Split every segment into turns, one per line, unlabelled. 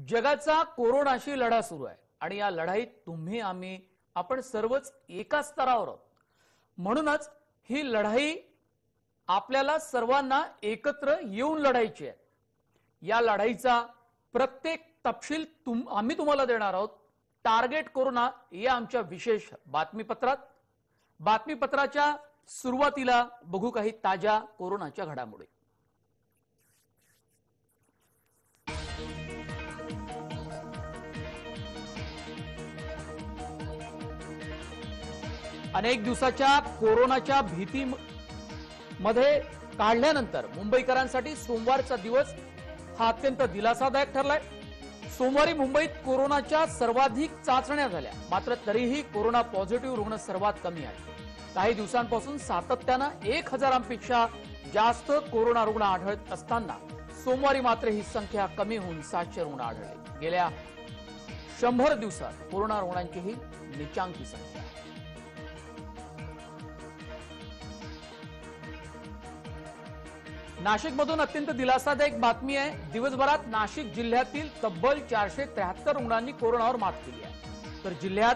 जगाचा कोरोनाशी लढा सुरू आहे आणि या लढाईत तुम्ही आपण सर्वच एका स्तरावर आहोत। म्हणूनच ही लढाई आपल्याला सर्वांना एकत्र येऊन लढायची आहे। या लढाईचा प्रत्येक तपशील आम्ही तुम्हाला देणार आहोत। टार्गेट कोरोना या आमच्या विशेष बातमीपत्राच्या सुरुवातीला बघू काही ताज्या कोरोनाच्या घडामोडी। अनेक दिवसाच्या कोरोनाच्या भीतीमध्ये काढल्यानंतर मुंबईकरांसाठी सोमवारचा दिवस हा अत्यंत दिलासादायक ठरलाय। सोमवारी मुंबईत कोरोनाच्या सर्वाधिक चाचण्या झाल्या, मात्र तरीही कोरोना पॉझिटिव्ह रुग्ण सर्वात कमी आहेत। काही दिवसांपासून सातत्यानं 1000पेक्षा जास्त कोरोना रुग्ण आढळत असताना सोमवारी मात्र ही संख्या कमी होऊन 700 रुग्ण आढळले। गेल्या 100 दिवसात कोरोना रुग्णांची ही नीचांकी संख्या। नाशिकमधून अत्यंत दिलासादायक बातमी आहे। दिवसभरात नाशिक जिल्ह्यातील तब्बल 473 रुग्णांनी कोरोनावर मात केली आहे, तर जिल्ह्यात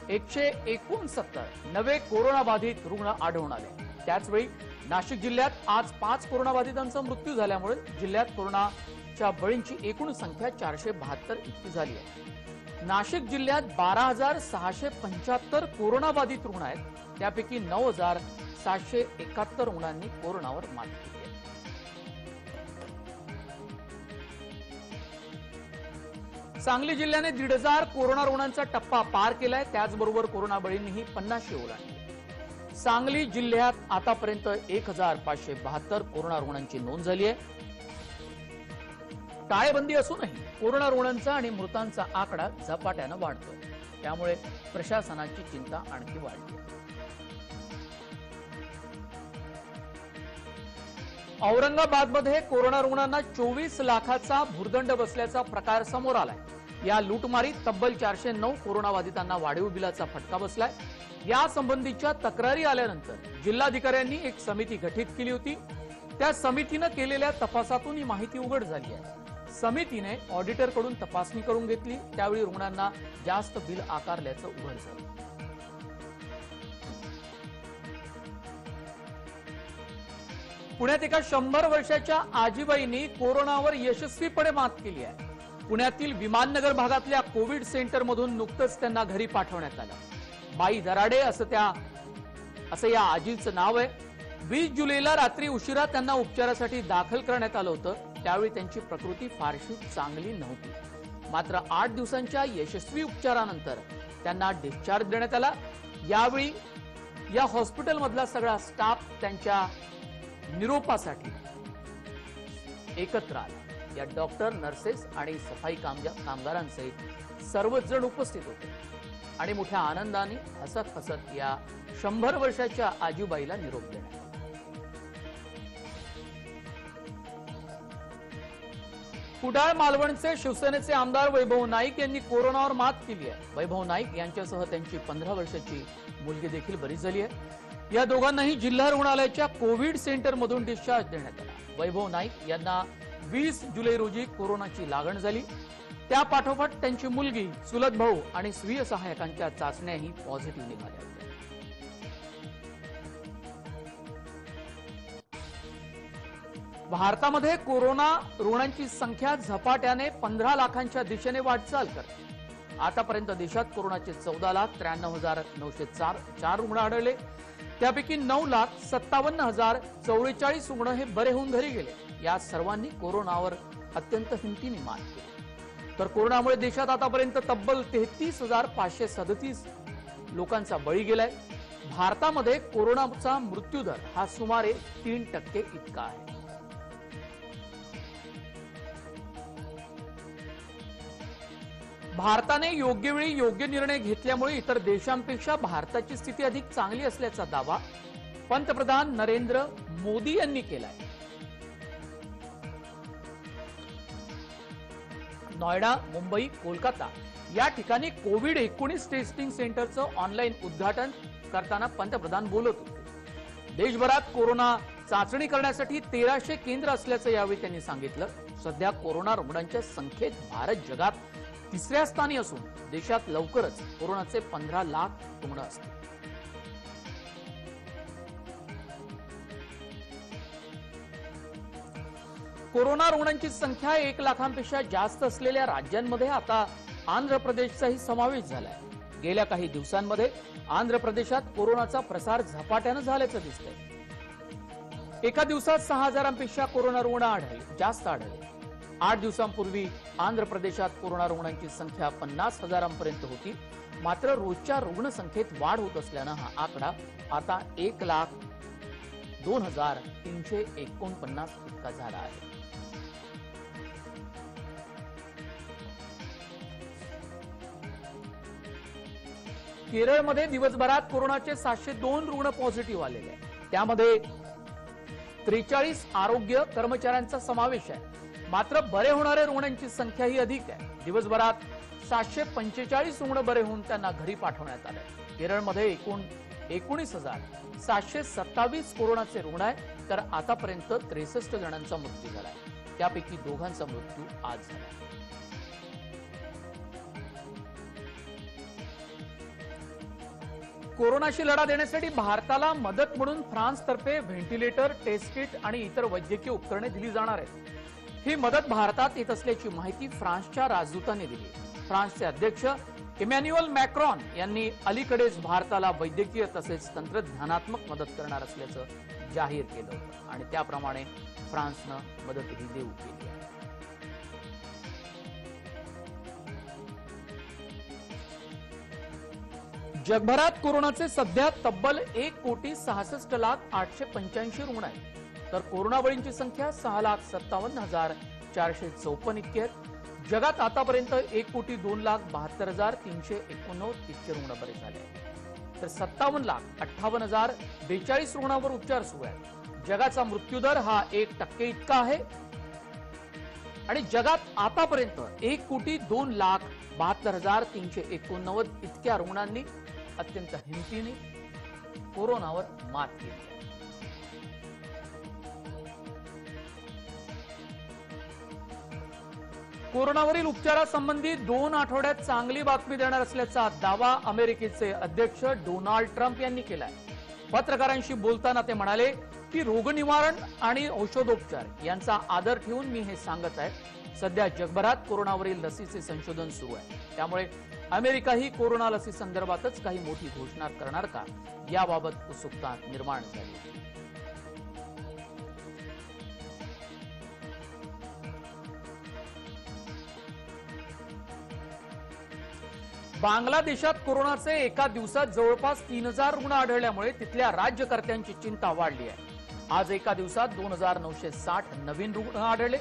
169 नवे कोरोनाबाधित रुग्ण आढळून आले। त्याचवेळी नाशिक जिल्ह्यात आज 5 कोरोनाबाधितांचा मृत्यू झाल्यामुळे जिल्ह्यात कोरोनाच्या बळींची एकूण संख्या 472 इतकी झाली आहे। नाशिक जिल्ह्यात 12675 कोरोनाबाधित रुग्ण आहेत, त्यापैकी 9771 रुग्णांनी कोरोनावर मात केली आहे। सांगली जिल्ह्याने 1,500 कोरोना रुग्णांचा टप्पा पार केलाय, त्याचबरोबर कोरोना बळींनीही 50 ओलांडली। सांगली जिल्ह्यात आतापर्यंत 1572 कोरोना रुग्णांची नोंद झाली आहे। टाळेबंदी असूनही कोरोना रुग्णांचा आणि मृतांचा आकडा झपाट्याने वाढतोय, त्यामुळे प्रशासनाची चिंता आणखी वाढली आहे। औरंगाबादमध्ये कोरोना रुग्णांना 24 लाखाचा भुर्दंड बसल्याचा प्रकार समोर आलाय। या लूटमारीत तब्बल 409 कोरोनाबाधितांना वाढीव बिलाचा फटका बसलाय। या संबंधीच्या तक्रारी आल्यानंतर जिल्हाधिकाऱ्यांनी एक समिती गठीत केली होती। त्या समितीने केलेल्या तपासातून ही माहिती उघड झाली आहे। समितीने ऑडिटरकडून तपासणी करून घेतली, त्यावेळी रुग्णांना जास्त बिल आकारल्याचं उघड झालं। पुण्यात एका 100 वर्षाच्या आजीबाईंनी कोरोनावर यशस्वीपणे मात केली आहे। पुण्यातील विमाननगर भागातल्या कोविड सेंटर मधून नुकतंच त्यांना घरी पाठवण्यात आलं। बाई दराडे असं या आजीचं नाव आहे। 20 जुलैला रात्री उशिरा त्यांना उपचारासाठी दाखल करण्यात आलं होतं, त्यावेळी त्यांची प्रकृती फारशी चांगली नव्हती। मात्र 8 दिवसांच्या यशस्वी उपचारानंतर त्यांना डिस्चार्ज देण्यात आला। यावेळी या हॉस्पिटलमधला सगळा स्टाफ त्यांच्या निरोपासाठी एकत्र आला। या डॉक्टर, नर्सेस आणि सफाई कामगारांसहित सर्वच जण उपस्थित होते आणि मोठ्या आनंदाने हसत हसत या 100 वर्षाच्या आजीबाईला निरोप देण्यात आला। कुडाळ मालवणचे शिवसेनेचे आमदार वैभव नाईक यांनी कोरोनावर मात केली आहे। वैभव नाईक यांच्यासह त्यांची 15 वर्षाची मुलगी देखील बरी झाली आहे। या दोघांनाही जिल्हा रुग्णालयाच्या कोविड सेंटर मधून डिस्चार्ज देण्यात आला। वैभव नाईक यांना 20 जुलै रोजी कोरोनाची लागण झाली। त्या पाठोपाठ त्यांची मुलगी, चुलत भाऊ आणि स्वीय सहायकांच्या चाचण्याही पॉझिटिव्ह निघाल्या होत्या। भारतामध्ये कोरोना रुग्णांची संख्या झपाट्याने 15 लाखांच्या दिशेने वाटचाल करते। आतापर्यंत देशात कोरोनाचे 14,93,904 रुग्ण आढळले, त्यापैकी 9,57,044 रुग्ण हे बरे होऊन घरी गेले। या सर्वांनी कोरोनावर अत्यंत हिमतीने मात केली। तर कोरोनामुळे देशात आतापर्यंत तब्बल 33,537 लोकांचा बळी गेलाय। भारतामध्ये कोरोनाचा मृत्यूदर हा सुमारे 3% इतका आहे। भारताने योग्य वेळी योग्य निर्णय घेतल्यामुळे इतर देशांपेक्षा भारताची स्थिती अधिक चांगली असल्याचा दावा पंतप्रधान नरेंद्र मोदी यांनी केलाय। नोएडा, मुंबई, कोलकाता या ठिकाणी कोविड-19 टेस्टिंग सेंटरचं ऑनलाईन उद्घाटन करताना पंतप्रधान बोलत होते। देशभरात कोरोना चाचणी करण्यासाठी 1300 केंद्र असल्याचं यावेळी त्यांनी सांगितलं। सध्या कोरोना रुग्णांच्या संख्येत भारत जगात तिसऱ्या स्थानी असून देशात लवकरच कोरोनाचे 15 लाख रुग्ण असतील। कोरोना रुग्णांची संख्या 1 लाखांपेक्षा जास्त असलेल्या राज्यांमध्ये आता आंध्र प्रदेशचाही समावेश झालाय। गेल्या काही दिवसांमध्ये आंध्र प्रदेशात कोरोनाचा प्रसार झपाट्याने झाल्याचं दिसतंय। एका दिवसात 6000पेक्षा कोरोना रुग्ण जास्त आढळले। 8 दिवसांपूर्वी आंध्र प्रदेशात कोरोना रुग्णांची संख्या 50,000पर्यंत होती। मात्र रोजच्या रुग्णसंख्येत वाढ होत असल्यानं हा आकडा आता 1,02,349 इतका झाला आहे। केरळमध्ये दिवसभरात कोरोनाचे 702 रुग्ण पॉझिटिव्ह आलेले आहेत। त्यामध्ये 43 आरोग्य कर्मचाऱ्यांचा समावेश आहे। मात्र बरे होणाऱ्या रुग्णांची संख्या ही अधिक आहे। दिवसभरात 745 रुग्ण बरे होऊन त्यांना घरी पाठवण्यात आले। केरळमध्ये एकूण 19,727 कोरोनाचे रुग्ण आहेत, तर आतापर्यंत 63 जणांचा मृत्यू झालाय। त्यापैकी 2 मृत्यू आज झाला। कोरोनाशी लढा देण्यासाठी भारताला मदत म्हणून फ्रान्सतर्फे व्हेंटिलेटर, टेस्ट किट आणि इतर वैद्यकीय उपकरणे दिली जाणार आहेत। ही मदत भारतात येत असल्याची माहिती फ्रान्सच्या राजदूतांनी दिली। फ्रान्सचे अध्यक्ष इमॅन्युअल मॅक्रॉन यांनी अलीकडेच भारताला वैद्यकीय तसेच तंत्रज्ञानात्मक मदत करणार असल्याचं जाहीर केलं होतं आणि त्याप्रमाणे फ्रान्सनं मदतही देऊ केली आहे। जगभरात कोरोनाचे सध्या तब्बल 1,66,08,85 रुग्ण आहेत, तर कोरोना बळींची संख्या 6,57,454 इतकी आहे। जगात आतापर्यंत 1,02,72,389 इतके रुग्ण बरे झाले आहेत, तर 57,58,042 रुग्णांवर उपचार सुरू आहेत। जगाचा मृत्यूदर हा 1% इतका आहे आणि जगात आतापर्यंत 1,02,72,389 इतक्या रुग्णांनी अत्यंत हिमतीने कोरोनावर मात केली आहे। कोरोनावरील उपचारासंबंधी 2 आठवड्यात चांगली बातमी देणार असल्याचा दावा अमेरिकेचे अध्यक्ष डोनाल्ड ट्रम्प यांनी केलाय। पत्रकारांशी बोलताना ते म्हणाले की रोगनिवारण आणि औषधोपचार यांचा आदर ठेवून मी हे सांगत आहे। सध्या जगभरात कोरोनावरील लसीचे संशोधन सुरू आहे, त्यामुळे अमेरिका ही कोरोना लसी संदर्भातच काही मोठी घोषणा करणार का याबाबत उत्सुकता निर्माण झाली आहे। बांगलादेशात कोरोनाचे एका दिवसात जवळपास 3000 रुग्ण आढळल्यामुळे तिथल्या राज्यकर्त्यांची चिंता वाढली आहे। आज एका दिवसात 2960 नवीन रुग्ण आढळले,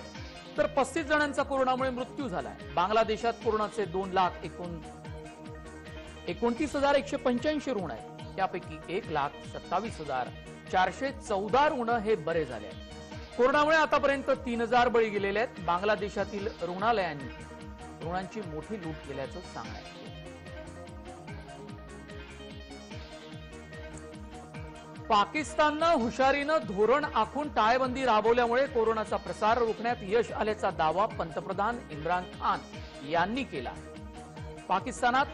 तर 35 जणांचा कोरोनामुळे मृत्यू झालाय। बांगलादेशात कोरोनाचे 2,29,185 रुग्ण आहेत, त्यापैकी 1,27,414 रुग्ण हे बरे झाले आहेत। कोरोनामुळे आतापर्यंत 3000 बळी गेलेले आहेत। बांगलादेशातील रुग्णांची मोठी लूट केल्याचं सांगण्यात येतं। पाकिस्ताननं हुशारीनं धोरण आखून टाळेबंदी राबवल्यामुळे कोरोनाचा प्रसार रोखण्यात यश आल्याचा दावा पंतप्रधान इम्रान खान यांनी केला। पाकिस्तानात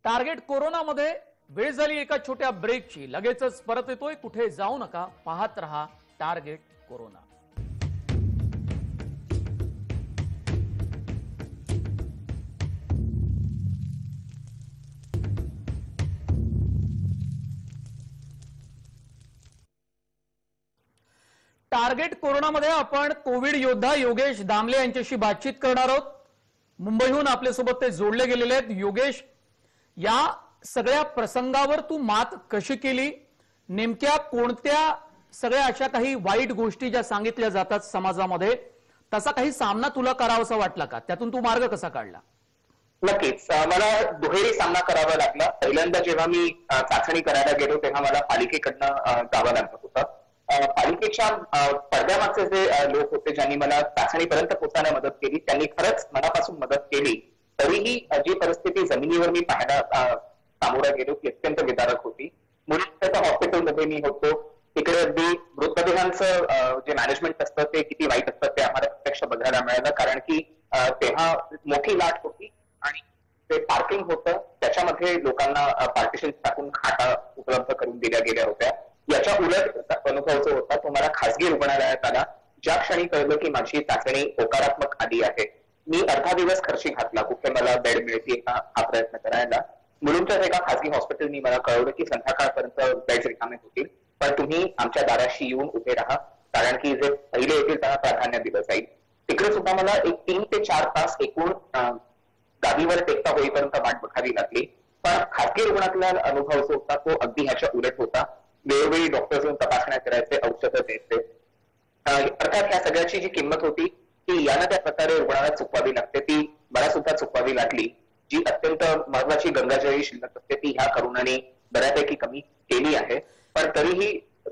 टार्गेट कोरोनामध्ये वेळ झाली एका छोट्या ब्रेकची। लगेचच परत येतोय, कुठे जाऊ नका, पाहत रहा टार्गेट कोरोना। टार्गेट कोरोनामध्ये आपण कोविड योद्धा योगेश दामले यांच्याशी बातचीत करणार आहोत. मुंबईहून आपल्यासोबत ते जोडले गेलेले आहेत. योगेश, या सगळ्या प्रसंगावर तू मात कशी केली? नेमक्या कोणत्या सगळ्या अशा काही वाईट गोष्टी ज्या सांगितल्या जातात समाजामध्ये, तसा काही सामना तुला करावासा वाटला का? त्यातून तू मार्ग कसा काढला?
नक्कीच मला दुहेरी सामना करावा लागला. पहिल्यांदा जेव्हा मी चाचणी करायला गेलो तेव्हा मला पालिकेकडनं जावं लागत होतं. पालिकेच्या पडद्यामागचे जे लोक होते ज्यांनी मला चाचणीपर्यंत पोहोचण्यास मदत केली त्यांनी खरंच मनापासून मदत केली. तरीही जी परिस्थिती जमिनीवर मी पाहायला सामोरा गेलो ती अत्यंत विदारक होती. मुलीच्या हॉस्पिटलमध्ये मी होतो. तिकडे अगदी मृतदेहांचं जे मॅनेजमेंट असतं ते किती वाईट असतं ते आम्हाला प्रत्यक्ष बघायला मिळालं. कारण की तेव्हा मोठी लाट होती आणि ते पार्किंग होतं, त्याच्यामध्ये लोकांना पार्टिशन टाकून खाटा उपलब्ध करून दिल्या गेल्या होत्या. याच्या उलट अनुभव जो होता तो मला खासगी रुग्णालयात आला. ज्या क्षणी कळलं की माझी चाचणी होकारात्मक आली आहे, मी अर्धा दिवस खर्ची घातला कुठे मला बेड मिळते का हा प्रयत्न करायला. मुलुंडच्या एका खासगी हॉस्पिटलनी मला कळवलं की संध्याकाळपर्यंत बेड्स रिकामे होतील, पण तुम्ही आमच्या दाराशी येऊन उभे राहा, कारण की जे पहिले येतील त्यांना प्राधान्य दिलं जाईल. तिकडे सुद्धा मला एक 3 ते 4 तास एकूण गादीवर टेकता होईपर्यंत वाट बघावी लागली. पण खासगी रुग्णातला अनुभव जो होता तो अगदी ह्याच्या उलट होता. वेळोवेळी डॉक्टर येऊन तपासण्या करायचे, औषधं द्यायचे. अर्थात ह्या सगळ्याची जी किंमत होती ती यानं त्या प्रकारे रुग्णाला चुकवावी लागते, ती मला सुद्धा चुकवावी लागली. जी अत्यंत महत्वाची गंगाजळी शिल्लक असते ती ह्या करोनाने बऱ्यापैकी कमी केली आहे. पण तरीही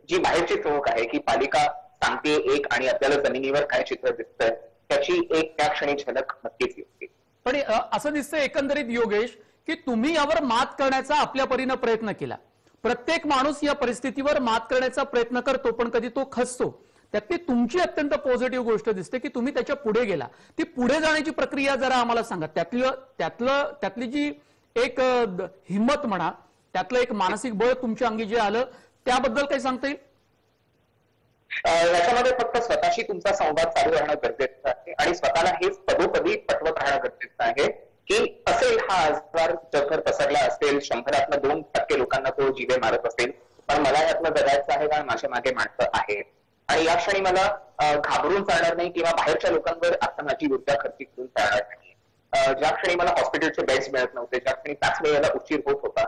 जी बाहेरची चमक आहे की पालिका सांगते एक आणि आपल्याला जमिनीवर काय चित्र दिसतंय त्याची एक त्या क्षणी झलक नक्कीच येते.
पण असं दिसतंय एकंदरीत योगेश की तुम्ही यावर मात करण्याचा आपल्या परीने प्रयत्न केला. प्रत्येक माणूस या परिस्थितीवर मात करण्याचा प्रयत्न करतो, पण कधी तो खचतो. त्यातली तुमची अत्यंत पॉझिटिव्ह गोष्ट दिसते की तुम्ही त्याच्या पुढे गेला. ती पुढे जाण्याची प्रक्रिया जरा आम्हाला सांगा. त्यातली जी एक हिंमत म्हणा, त्यातलं एक मानसिक बळ तुमच्या अंगी जे आलं त्याबद्दल काही सांगता येईल?
याच्यामध्ये फक्त स्वतःशी तुमचा संवाद चालू राहणं गरजेचं आहे आणि स्वतःला हेच पदोपदी पटवत राहणं गरजेचं आहे की असेल हा आजार जगभर पसरला असेल, 100 2% लोकांना तो जीवे मारत असेल, पण मला यातलं जगायचं आहे कारण माझ्या मागे माणसं आहेत. आणि या क्षणी मला घाबरून चालणार नाही किंवा बाहेरच्या लोकांवर आता माझी ऊर्जा खर्च करून चालणार नाही. ज्या क्षणी मला हॉस्पिटलचे बेड्स मिळत नव्हते, ज्या क्षणी चाचणी यायला उशीर होत होता,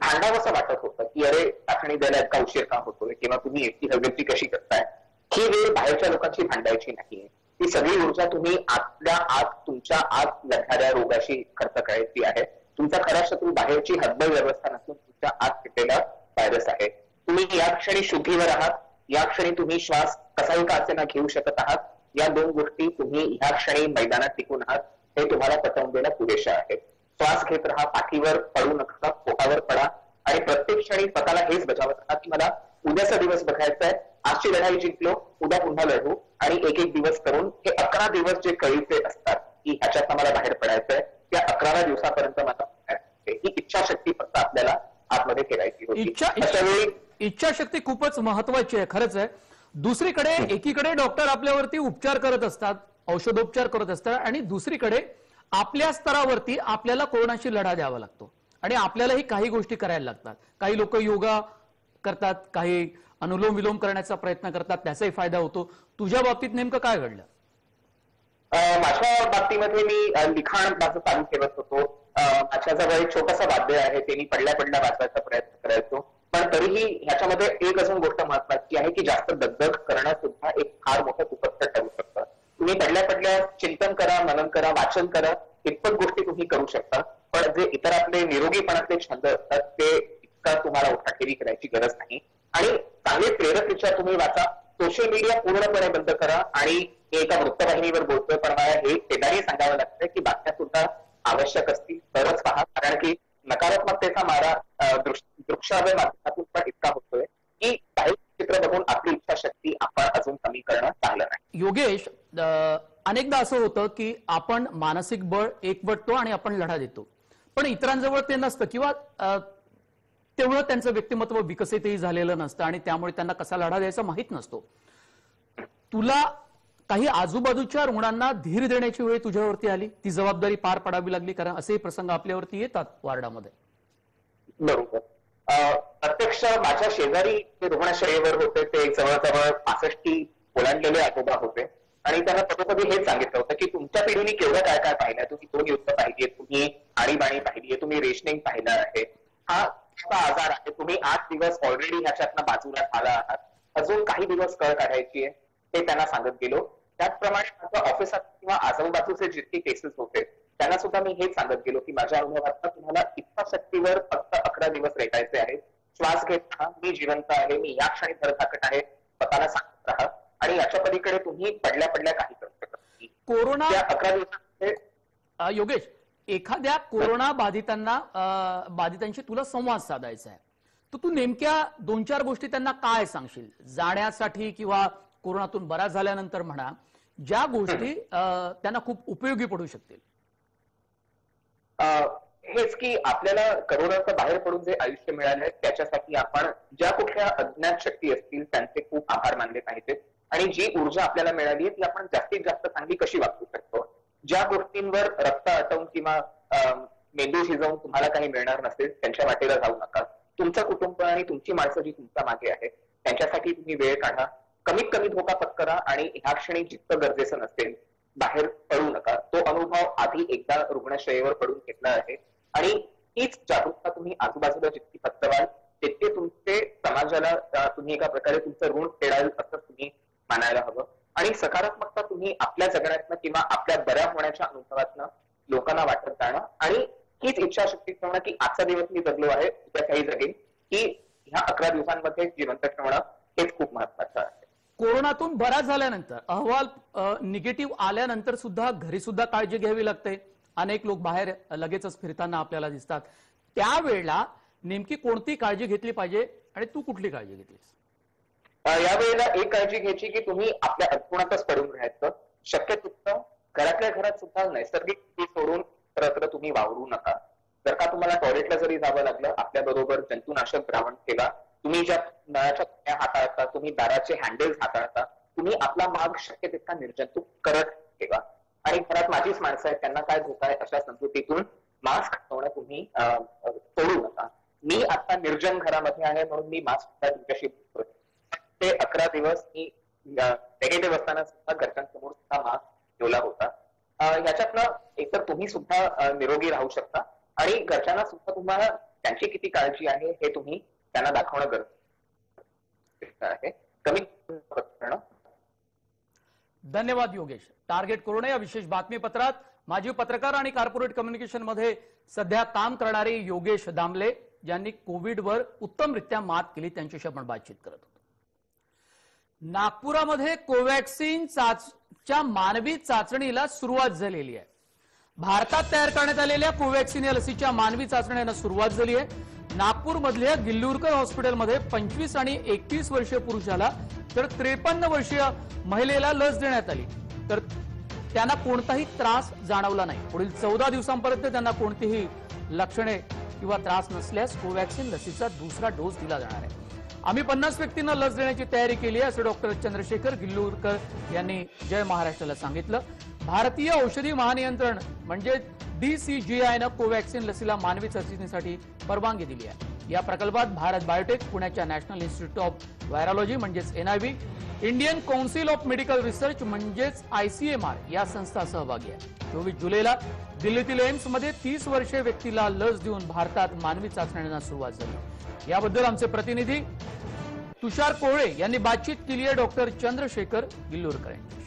भांडावंसं वाटत होतं की अरे चाचणी द्यायला इतका उशीर का होतोय किंवा तुम्ही एकटी हवेची कशी करताय. ही वेळ बाहेरच्या लोकांची भांडायची नाहीये. ती सगळी ऊर्जा तुम्ही आतल्या आत तुमच्या आत लढणाऱ्या रोगाशी खर्च करायची आहे. तुमचा खरा शत्रू बाहेरची हतबल व्यवस्था नसून तुमच्या आत घेतलेला व्हायरस आहे. तुम्ही या क्षणी शुद्धीवर आहात, या क्षणी तुम्ही श्वास कसाही का असेना घेऊ शकत आहात. या 2 गोष्टी तुम्ही ह्या क्षणी मैदानात टिकून आहात हे तुम्हाला पटवून देणं पुरेशा आहे. श्वास घेत राहा, पाठीवर पडू नका, पोटावर पडा आणि प्रत्येक क्षणी स्वतःला हेच बजावत राहा की मला उद्याचा दिवस बघायचा आहे. आजची लढाई जिंकलो, उद्या पुन्हा लढू आणि एक एक दिवस करून हे 11 दिवस जे कळीचे असतात की ह्याच्यात मला बाहेर पडायचंय, त्या 11व्या दिवसापर्यंत मला ही इच्छाशक्ती फक्त आपल्याला आतमध्ये ठेवायची होती.
इच्छाशक्ती खूपच महत्वाची आहे, खरंच आहे. दुसरीकडे एकीकडे डॉक्टर आपल्यावरती उपचार करत असतात, औषधोपचार करत असतात आणि दुसरीकडे आपल्या स्तरावरती आपल्याला कोरोनाशी लढा द्यावा लागतो आणि आपल्यालाही काही गोष्टी करायला लागतात. काही लोक योगा करतात, काही अनुलोम विलोम करण्याचा प्रयत्न करतात, त्याचाही फायदा होतो. तुझ्या बाबतीत नेमकं काय घडलं?
माझ्या बाबतीमध्ये मी लिखाण माझं चालू ठेवत होतो. माझ्याजवळ एक छोटंसं वाद्य आहे, ते मी पडल्या वाचवायचा प्रयत्न करायचो. पण तरीही ह्याच्यामध्ये एक अजून गोष्ट महत्वाची आहे की जास्त दगदग करणं सुद्धा एक फार मोठं कुपथ्य ठरू शकतं. तुम्ही पडल्या चिंतन करा, मनन करा, वाचन करा, इतपत गोष्टी तुम्ही करू शकता. पण जे इतर आपले निरोगीपणातले छंद असतात ते इतका तुम्हाला उठाठेवी करायची गरज नाही. आणि चांगले प्रेरक विचार तुम्ही वाचा. सोशल मीडिया पूर्णपणे बंद करा. आणि एका वृत्तवाहिनीवर बोलतोय पण मला हे शेजारी सांगावं लागतंय की बातम्या सुद्धा आवश्यक असतील तरच पहा, कारण की नकारात्मकतेचा मारा दृश्याव्य माध्यमातून पण इतका होतोय की काही चित्र बघून आपली इच्छाशक्ती आपण अजून कमी करणं चांगलं नाही.
योगेश, अनेकदा असं होतं की आपण मानसिक बळ एकवटतो आणि आपण लढा देतो, पण इतरांजवळ ते नसतं किंवा तेवढं त्यांचं व्यक्तिमत्व विकसितही झालेलं नसतं आणि त्यामुळे त्यांना कसा लढा द्यायचा माहित नसतो. तुला काही आजूबाजूच्या रुग्णांना धीर देण्याची वेळ तुझ्यावरती आली, ती जबाबदारी पार पाडावी लागली, कारण असेही प्रसंग आपल्यावरती येतात वार्डामध्ये.
बरोबर. प्रत्यक्ष माझ्या शेजारी जे रुग्णाशयेवर होते ते जवळजवळ 65 ओलांडलेले आजोबा होते आणि त्यांना कधी हेच सांगितलं होतं की तुमच्या पिढीने केवढं काय काय पाहिलंय, तुम्ही 2 युद्ध पाहिलीये, तुम्ही आणीबाणी पाहिलीये, तुम्ही रेशनिंग पाहिलं आहे, हा आजार आहे, तुम्ही 8 दिवस ऑलरेडी ह्याच्यातनं बाजूला झाला आहात, अजून काही दिवस कळ काढायची आहे, हे त्यांना सांगत गेलो. त्याचप्रमाणे माझ्या ऑफिसात किंवा आजूबाजूचे जितके केसेस होते त्यांना सुद्धा मी हेच सांगत गेलो की माझ्या अनुभवात तुम्हाला इच्छाशक्तीवर फक्त 11 दिवस रेटायचे आहेत. श्वास घेत राहा, मी जिवंत आहे, मी या क्षणी धडधाकट आहे, स्वतःला सांगत राहा आणि याच्या पलीकडे तुम्ही पडल्या काही करू शकत नाही.
कोरोना
त्या 11 दिवसांमध्ये
योगेश, एखाद्या कोरोना बाधितांशी तुला संवाद साधायचा आहे, तर तू नेमक्या 2-4 गोष्टी त्यांना काय सांगशील जाण्यासाठी किंवा कोरोनातून बरा झाल्यानंतर म्हणा, ज्या गोष्टी त्यांना खूप उपयोगी पडू शकतील?
हेच की आपल्याला करोनाचं बाहेर पडून जे आयुष्य मिळालंय त्याच्यासाठी आपण ज्या कुठल्या अज्ञात शक्ती असतील त्यांचे खूप आभार मानले पाहिजेत आणि जी ऊर्जा आपल्याला मिळाली आहे ती आपण जास्तीत जास्त चांगली कशी वापरू शकतो. ज्या गोष्टींवर रक्त आटवून किंवा मेंदू शिजवून तुम्हाला काही मिळणार नसेल त्यांच्या वाटेला जाऊ नका. तुमचं कुटुंब आणि तुमची माणसं जी तुमच्या मागे आहेत त्यांच्यासाठी तुम्ही वेळ काढा, कमीत कमी धोका पत्करा आणि ह्या क्षणी जितकं गरजेचं नसेल बाहेर पडू नका. तो अनुभव आधी एकदा रुग्णशय्येवर पडून घेतला आहे आणि हीच जागरूकता तुम्ही आजूबाजूला जितकी पसरवाल तितके तुमचे समाजाला तुम्ही एका प्रकारे तुमचं ऋण फेडाल असं तुम्ही मानायला हवं आणि सकारात्मकता तुम्ही आपल्या जगण्यातनं किंवा आपल्या बऱ्या होण्याच्या अनुभवातनं लोकांना वाटत जाणं आणि हीच इच्छाशक्ती ठेवणं की आजचा दिवस मी जगलो आहे उद्या काही जगेल, की ह्या 11 दिवसांमध्ये जिवंत ठेवणं हेच खूप महत्वाचं आहे.
कोरोनातून बरा झाल्यानंतर अहवाल निगेटिव्ह आल्यानंतर सुद्धा घरी सुद्धा काळजी घ्यावी लागते. अनेक लोक बाहेर लगेचच फिरताना आपल्याला दिसतात. त्यावेळेला नेमकी कोणती काळजी घेतली पाहिजे आणि तू कुठली काळजी घेतलीस?
यावेळेला एक काळजी घ्यायची की तुम्ही आपल्या अडकुणातच पडून राहायचं. शक्य तितकं घरातल्या घरात सुद्धा नैसर्गिक सोडून तर तुम्ही वावरू नका. जर का तुम्हाला टॉयलेटला जरी जावं लागलं आपल्या बरोबर जंतुनाशक द्रावण ठेवा. तुम्ही ज्या नळाच्या कुण्या हाताळता, तुम्ही दाराचे हँडल्स हाताळता, तुम्ही आपला मार्ग शक्य तितका निर्जंतुक करत ठेवा आणि घरात माझीच माणसं आहेत त्यांना काय धोका आहे अशा समजुतीतून मास्क ठेवणं तुम्ही सोडू नका. मी आता निर्जन घरामध्ये आहे म्हणून मी मास्क तुमच्याशी ते 11 दिवस मी नेगेटिव्ह असताना सुद्धा घरच्यांसमोर सुद्धा मास्क ठेवला होता. याच्यातनं एकतर तुम्ही सुद्धा निरोगी राहू शकता आणि घरच्यांना सुद्धा तुम्हाला त्यांची किती काळजी आहे हे तुम्ही त्यांना दाखवणं गरजेचं आहे. कमी करणं.
धन्यवाद योगेश. टार्गेट कोरोना या विशेष बातमीपत्रात माजी पत्रकार आणि कॉर्पोरेट कम्युनिकेशन मध्ये सध्या काम करणारे योगेश दामले ज्यांनी कोविडवर उत्तमरित्या मात केली त्यांच्याशी आपण बातचीत करत होतो. नागपुरामध्ये कोवॅक्सिनच्या मानवी चाचणीला सुरुवात झालेली आहे. भारतात तयार करण्यात आलेल्या कोवॅक्सिन या लसीच्या मानवी चाचण्यांना सुरुवात झाली आहे. नागपूरमधल्या गिल्लूरकर हॉस्पिटलमध्ये 25 आणि 31 वर्षीय पुरुषाला तर 53 वर्षीय महिलेला लस देण्यात आली, तर त्यांना कोणताही त्रास जाणवला नाही. पुढील 14 दिवसांपर्यंत त्यांना कोणतीही लक्षणे किंवा त्रास नसल्यास कोवॅक्सिन लसीचा दुसरा डोस दिला जाणार आहे. आम्ही 50 व्यक्तींना लस देण्याची तयारी केली आहे असं डॉक्टर चंद्रशेखर गिल्लूरकर यांनी जय महाराष्ट्राला सांगितलं. भारतीय औषधी महानियंत्रण म्हणजे DCGIनं कोवॅक्सिन लसीला मानवी चाचणीसाठी परवानगी दिली आहे. या प्रकल्पात भारत बायोटेक, पुण्याच्या नॅशनल इन्स्टिट्यूट ऑफ व्हायरॉलॉजी म्हणजेच NIV, Indian council of medical research म्हणजेच ICMR या संस्था सहभागी आहे. 24 जुलैला दिल्लीतील एम्समध्ये 30 वर्षीय व्यक्तीला लस देऊन भारतात मानवी चाचण्यांना सुरुवात झाली. याबद्दल आमचे प्रतिनिधी तुषार कोळे यांनी बातचीत केली आहे डॉक्टर चंद्रशेखर गिल्लूरकर यांच्याशी.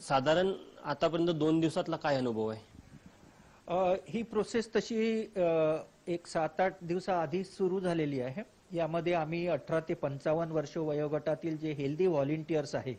साधारण आतापर्यंत 2 दिवसातला काय अनुभव आहे?
ही प्रोसेस तशी एक 7-8 दिवसाआधी सुरू झालेली आहे. यामध्ये आम्ही 18 ते 55 वर्ष वयोगटातील जे हेल्दी व्हॉलेंटियर्स आहे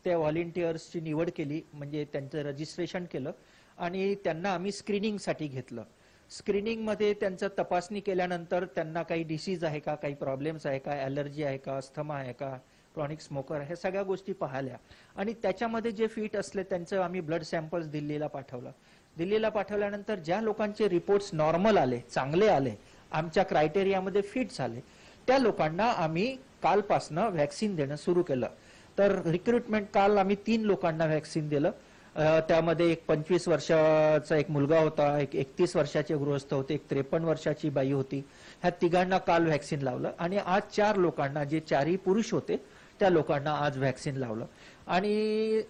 त्या व्हॉलेंटियर्सची निवड केली, म्हणजे त्यांचं रजिस्ट्रेशन केलं आणि त्यांना आम्ही स्क्रीनिंगसाठी घेतलं. स्क्रीनिंगमध्ये त्यांचं तपासणी केल्यानंतर त्यांना काही डिसीज आहे का, काही प्रॉब्लेम्स आहे का, ॲलर्जी आहे का, अस्थमा आहे का, क्रॉनिक स्मोकर, हे सगळ्या गोष्टी पाहिल्या आणि त्याच्यामध्ये जे फिट असले त्यांचं आम्ही ब्लड सॅम्पल्स दिल्लीला पाठवलं. दिल्लीला पाठवल्यानंतर ज्या लोकांचे रिपोर्ट्स नॉर्मल आले, चांगले आले, आमच्या क्रायटेरियामध्ये फिट झाले, त्या लोकांना आम्ही कालपासनं व्हॅक्सिन देणं सुरू केलं. तर रिक्रुटमेंट काल आम्ही 3 लोकांना व्हॅक्सिन दिलं त्यामध्ये एक 25 वर्षाचा एक मुलगा होता, एक 31 वर्षाचे गृहस्थ होते, एक 53 वर्षाची बाई होती. ह्या तिघांना काल व्हॅक्सिन लावलं आणि आज 4 लोकांना, जे 4ही पुरुष होते, त्या लोकांना आज व्हॅक्सिन लावलं. आणि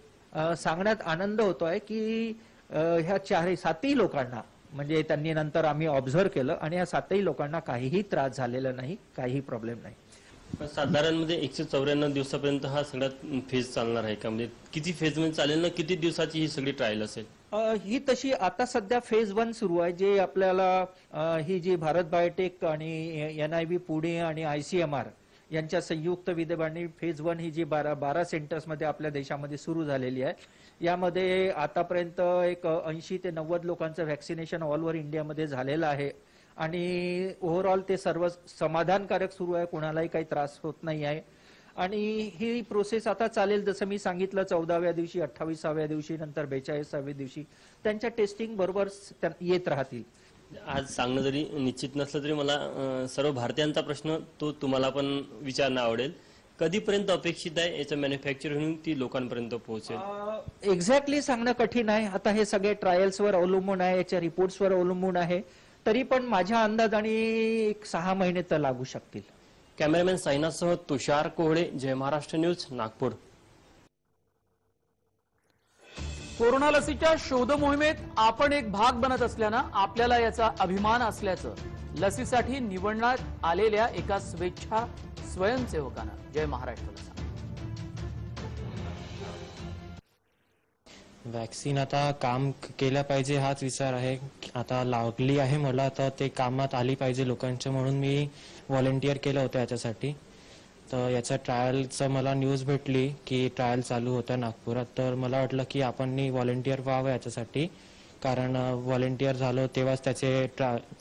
सांगण्यात आनंद होतोय की ह्या 7ही लोकांना, म्हणजे त्यांनी नंतर आम्ही ऑब्झर्व केलं, आणि या 7ही लोकांना काहीही त्रास झालेला नाही, काहीही प्रॉब्लेम नाही.
पण साधारण म्हणजे 194 दिवसापर्यंत हा सगळ्यात फेज चालणार आहे का? म्हणजे किती फेज मध्ये चालेल ना, किती दिवसाची ही सगळी ट्रायल असेल?
ही तशी आता सध्या फेज 1 सुरू आहे, जे आपल्याला ही जी भारत बायोटेक आणि NIV पुणे आणि ICMR यांच्या संयुक्त विद्यमाने फेज 1 ही जी 12 सेंटर्स मध्ये आपल्या देशामध्ये सुरू झालेली आहे. यामध्ये आतापर्यंत एक 80 ते 90 लोकांचं व्हॅक्सिनेशन ऑल ओव्हर इंडियामध्ये झालेलं आहे. आणि ओव्हरऑल ते सर्व समाधानकारक सुरू आहे, कोणालाही काही त्रास होत नाही आहे. आणि ही प्रोसेस आता चालेल, जसं मी सांगितलं, 14व्या दिवशी, 28व्या दिवशी, नंतर 42व्या दिवशी त्यांच्या टेस्टिंग बरोबर येत राहतील.
आज सांगणं जरी निश्चित नसलं तरी मला सर्व भारतीयांचा प्रश्न तो तुम्हाला पण विचारणं आवडेल. कधीपर्यंत अपेक्षित आहे याचं मॅन्युफॅक्चर होऊन ती लोकांपर्यंत पोहोचेल?
एक्झॅक्टली सांगणं कठीण आहे. आता हे सगळे ट्रायल्सवर अवलंबून आहे, याच्या रिपोर्ट्सवर अवलंबून आहे. तरी पण माझ्या अंदाजाने 6 महिने तर लागू शकतील.
कॅमेरामॅन साईनाथसह तुषार कोहळे, जय महाराष्ट्र न्यूज, नागपूर.
कोरोना लसीच्या शोध मोहिमेत आपण एक भाग बनत असल्यानं आपल्याला याचा अभिमान असल्याचं लसीसाठी निवडण्यात आलेल्या एका स्वेच्छा स्वयंसेवकानं जय महाराष्ट्राला सांगितलं.
वॅक्सिन आता काम केलं पाहिजे हाच विचार आहे. आता लागली आहे मला, तर ते कामात आली पाहिजे लोकांच्या, म्हणून मी व्हॉलंटियर केलं होतं याच्यासाठी. तर याच्या ट्रायलचं मला न्यूज भेटली की ट्रायल चालू होतं नागपुरात, तर मला वाटलं की आपण व्हॉलंटियर व्हावं याच्यासाठी, कारण व्हॉलंटियर झालो तेव्हाच त्याचे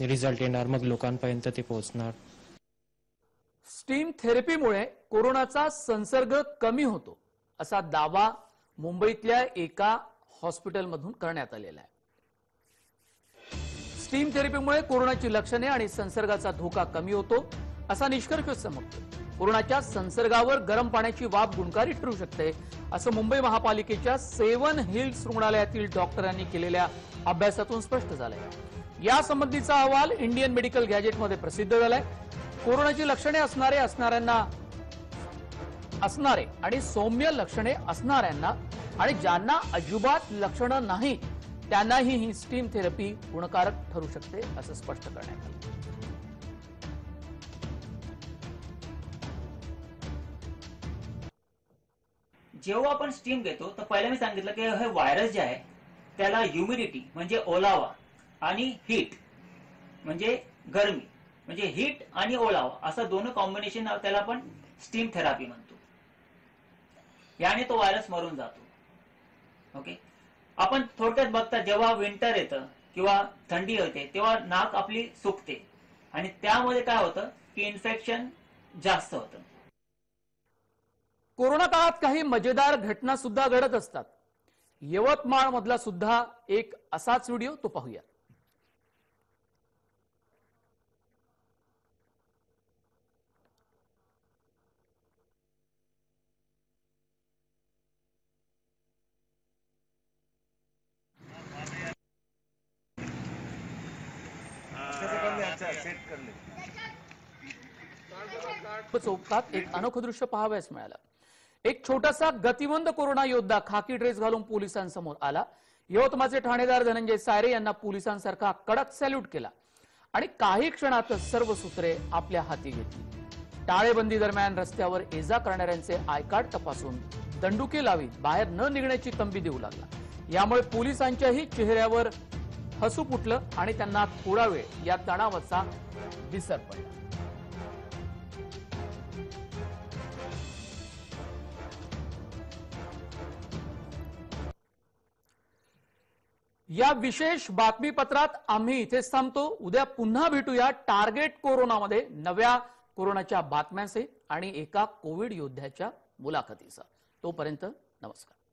रिझल्ट येणार, मग लोकांपर्यंत ते पोहोचणार.
स्टीम थेरपीमुळे कोरोनाचा संसर्ग कमी होतो असा दावा मुंबईतल्या एका हॉस्पिटलमधून करण्यात आलेला आहे. स्टीम थेरपीमुळे कोरोनाची लक्षणे आणि संसर्गाचा धोका कमी होतो असा निष्कर्ष समजतो. कोरोनाच्या संसर्गावर गरम पाण्याची वाफ गुणकारी ठरू शकते असं मुंबई महापालिकेच्या 7 हिल्स रुग्णालयातील डॉक्टरांनी केलेल्या अभ्यासातून स्पष्ट झालंय. यासंबंधीचा अहवाल इंडियन मेडिकल गॅजेटमध्ये प्रसिद्ध झालाय. कोरोनाची लक्षणे असणारे आणि सौम्य लक्षणे असणाऱ्यांना आणि ज्यांना अजिबात लक्षणं नाही त्यांनाही ही स्टीम थेरपी गुणकारक ठरू शकते असं स्पष्ट करण्यात आलं.
जेव्हा आपण स्टीम घेतो तर पहिला मी सांगितलं की हे व्हायरस जे आहे त्याला ह्युमिडिटी म्हणजे ओलावा आणि हीट म्हणजे गरमी, म्हणजे हीट आणि ओलावा असं दोन कॉम्बिनेशन त्याला आपण स्टीम थेरपी म्हणतो. याने तो व्हायरस मरून जातो. ओके, आपण थोडक्यात बघता जेव्हा विंटर येतं किंवा थंडी येते तेव्हा नाक आपली सुकते आणि त्यामध्ये काय होतं की इन्फेक्शन जास्त होतं.
कोरोना काळात काही मजेदार घटना सुद्धा घडत असतात. यवतमाळ मधला सुद्धा एक असाच व्हिडिओ तो पाहूया. चौकात एक अनोखं दृश्य पाहावयास मिळालं. एक छोटासा गतिमंद कोरोना योद्धा खाकी ड्रेस घालून पोलिसांसमोर आला. यवतमाळचे ठाणेदार धनंजय सायरे यांना पोलिसांसारखा कडक सॅल्यूट केला आणि काही क्षणातच सर्व सूत्रे आपल्या हाती घेतली. टाळेबंदी दरम्यान रस्त्यावर ये-जा करणाऱ्यांचे आय कार्ड तपासून दंडुके लावीत बाहेर न निघण्याची तंबी देऊ लागला. यामुळे पोलिसांच्याही चेहऱ्यावर हसू फुटलं आणि त्यांना थोडा वेळ या तणावाचा विसर पडला. या विशेष बातमीपत्रात आम्ही इथेच थांबतो. उद्या पुन्हा भेटूया टार्गेट कोरोनामध्ये नव्या कोरोनाच्या बातम्यांचे आणि एका कोविड योद्ध्याच्या मुलाखतीचा. तोपर्यंत नमस्कार.